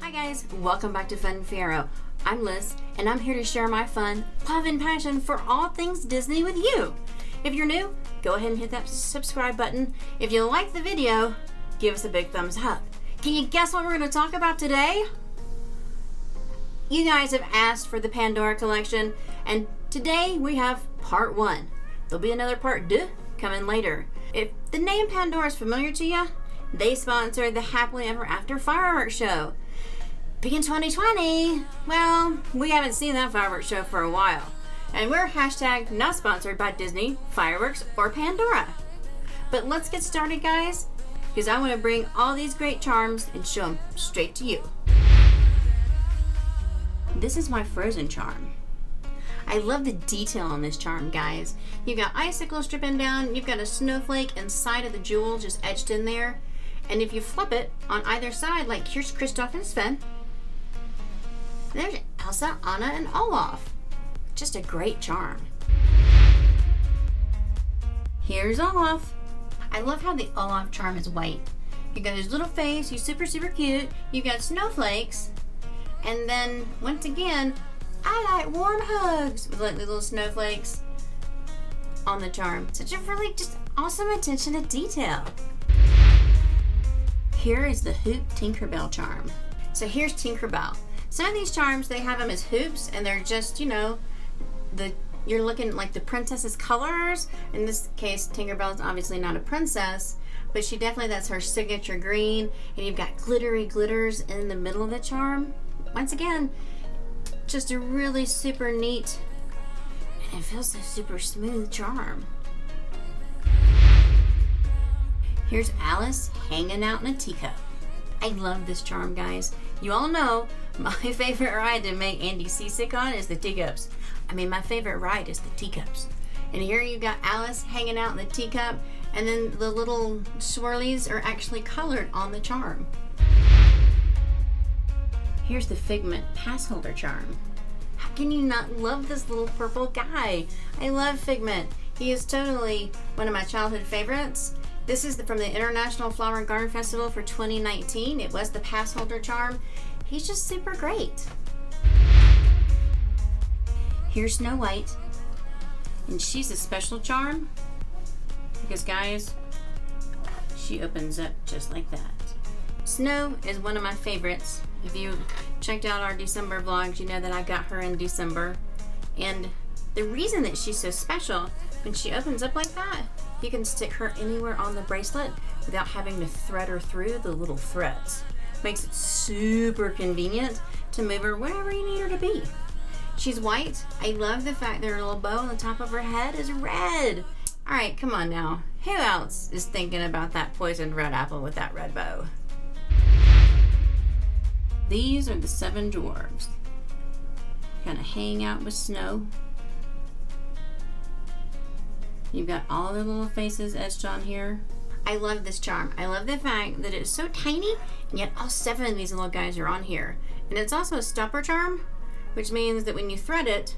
Hi guys, welcome back to Liz Fiero. I'm Liz, and I'm here to share my fun, love, and passion for all things Disney with you. If you're new, go ahead and hit that subscribe button. If you like the video, give us a big thumbs up. Can you guess what we're going to talk about today? You guys have asked for the Pandora collection, and today we have part 1. There'll be another part 2 coming later. If the name Pandora is familiar to you, they sponsored the Happily Ever After fireworks show. Big in 2020, well, we haven't seen that fireworks show for a while. And we're hashtag not sponsored by Disney, fireworks, or Pandora. But let's get started, guys, because I want to bring all these great charms and show them straight to you. This is my Frozen charm. I love the detail on this charm, guys. You've got icicles dripping down, you've got a snowflake inside of the jewel just etched in there. And if you flip it on either side, like here's Kristoff and Sven, there's Elsa, Anna, and Olaf. Just a great charm. Here's Olaf. I love how the Olaf charm is white. You got his little face, he's super cute. You got snowflakes. And then, once again, I like warm hugs with like little snowflakes on the charm. Such a really just awesome attention to detail. Here is the Hoop Tinkerbell Charm. So here's Tinkerbell. Some of these charms, they have them as hoops, and they're just, you know, you're looking like the princess's colors. In this case, Tinkerbell is obviously not a princess, but she definitely, that's her signature green. And you've got glittery glitters in the middle of the charm. Once again, just a really super neat, and it feels so super smooth charm. Here's Alice hanging out in a teacup. I love this charm, guys. You all know my favorite ride to make Andy seasick on is the teacups. I mean, my favorite ride is the teacups. And here you got Alice hanging out in the teacup, and then the little swirlies are actually colored on the charm. Here's the Figment pass holder charm. How can you not love this little purple guy? I love Figment. He is totally one of my childhood favorites. This is from the International Flower and Garden Festival for 2019. It was the pass holder charm. He's just super great. Here's Snow White, and she's a special charm because, guys, she opens up just like that. Snow is one of my favorites. If you checked out our December vlogs, you know that I got her in December. And the reason that she's so special, when she opens up like that, you can stick her anywhere on the bracelet without having to thread her through the little threads. Makes it super convenient to move her wherever you need her to be. She's white. I love the fact that her little bow on the top of her head is red. All right, come on now. Who else is thinking about that poisoned red apple with that red bow? These are the 7 dwarves. Kind of hang out with Snow. You've got all their little faces etched on here. I love this charm. I love the fact that it's so tiny, and yet all 7 of these little guys are on here. And it's also a stopper charm, which means that when you thread it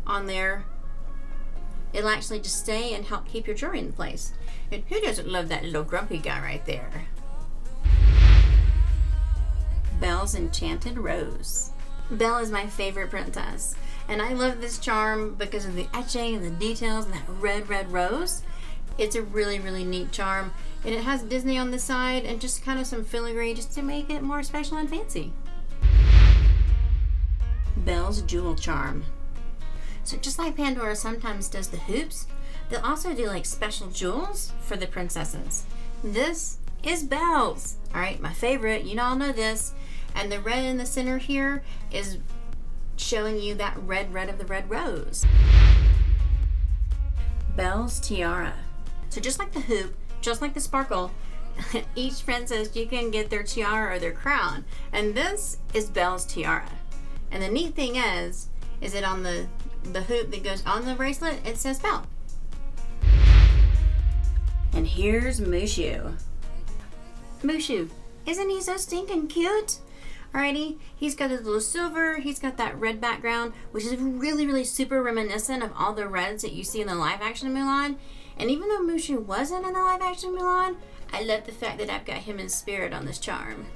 on there, it'll actually just stay and help keep your jewelry in place. And who doesn't love that little grumpy guy right there? Belle's Enchanted Rose. Belle is my favorite princess, and I love this charm because of the etching and the details and that red rose. It's a really neat charm, and it has Disney on the side and just kind of some filigree just to make it more special and fancy. Belle's Jewel Charm. So just like Pandora sometimes does the hoops, they'll also do like special jewels for the princesses. This is Belle's. All right, my favorite, you all know this. And the red in the center here is showing you that red of the red rose. Belle's Tiara. So just like the hoop, just like the sparkle, each princess, you can get their tiara or their crown. And this is Belle's Tiara. And the neat thing is that on the hoop that goes on the bracelet, it says Belle. And here's Mushu. Mushu, isn't he so stinking cute? Alrighty, he's got his little silver, he's got that red background, which is really super reminiscent of all the reds that you see in the live action Mulan. And even though Mushu wasn't in the live action Mulan, I love the fact that I've got him in spirit on this charm.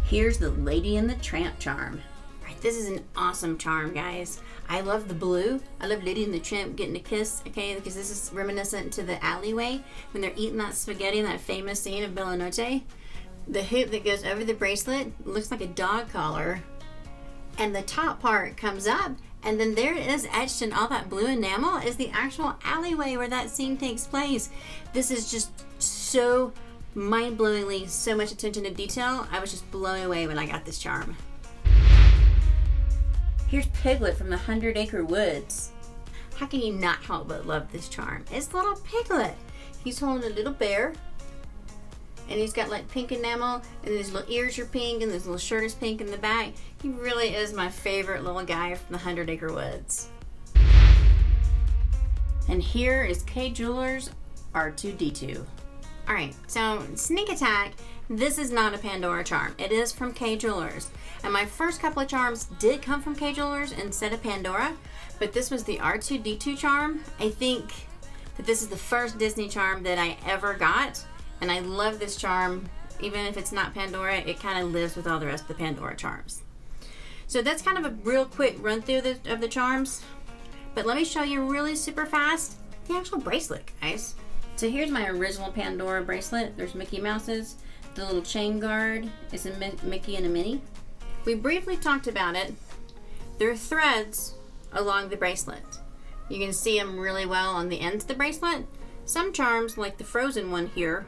Here's the Lady in the Tramp charm. Alright, this is an awesome charm, guys. I love the blue. I love Lady in the Tramp getting a kiss, okay, because this is reminiscent to the alleyway when they're eating that spaghetti in that famous scene of Belle. The hoop that goes over the bracelet looks like a dog collar, and the top part comes up, and then there it is etched in all that blue enamel is the actual alleyway where that scene takes place. This is just so mind-blowingly, so much attention to detail. I was just blown away when I got this charm. Here's Piglet from the 100 Acre Woods. How can you not help but love this charm? It's little Piglet. He's holding a little bear, and he's got like pink enamel, and his little ears are pink, and his little shirt is pink in the back. He really is my favorite little guy from the 100 Acre Woods. And here is K Jewelers R2-D2. Alright, so sneak attack, this is not a Pandora charm. It is from K Jewelers. And my first couple of charms did come from K Jewelers instead of Pandora, but this was the R2-D2 charm. I think that this is the first Disney charm that I ever got, and I love this charm. Even if it's not Pandora, it kind of lives with all the rest of the Pandora charms. So that's kind of a real quick run through of the charms, but let me show you really super fast the actual bracelet, guys. So here's my original Pandora bracelet. There's Mickey Mouse's. The little chain guard is a Mickey and a Minnie. We briefly talked about it. There are threads along the bracelet. You can see them really well on the ends of the bracelet. Some charms, like the frozen one here,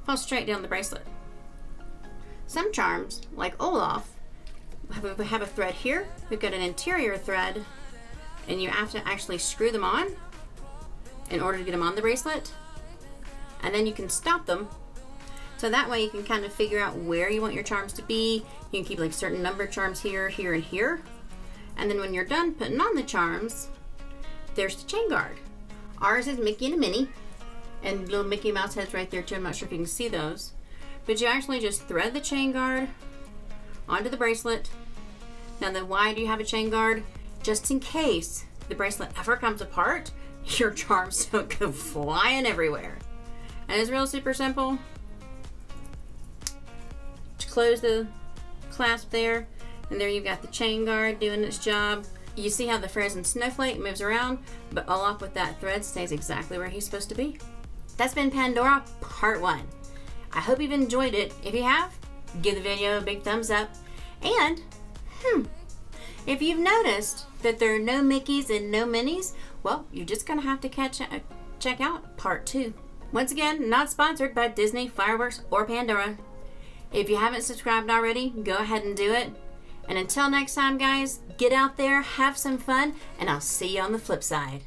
fall straight down the bracelet. Some charms, like Olaf, have a thread here. We've got an interior thread, and you have to actually screw them on in order to get them on the bracelet, and then you can stop them, so that way you can kind of figure out where you want your charms to be. You can keep like certain number charms here, here, and here, and then when you're done putting on the charms, there's the chain guard. Ours is Mickey and a Minnie, and little Mickey Mouse heads right there too. I'm not sure if you can see those, but you actually just thread the chain guard onto the bracelet. Now then, why do you have a chain guard? Just in case the bracelet ever comes apart, your charms don't go flying everywhere. And it's real super simple. Just close the clasp there, and there you've got the chain guard doing its job. You see how the frozen snowflake moves around, but Olaf with that thread stays exactly where he's supposed to be. That's been Pandora Part 1. I hope you've enjoyed it. If you have, give the video a big thumbs up. And, if you've noticed that there are no Mickeys and no Minnies, well, you're just going to have to check out Part 2. Once again, not sponsored by Disney, Fireworks, or Pandora. If you haven't subscribed already, go ahead and do it. And until next time, guys, get out there, have some fun, and I'll see you on the flip side.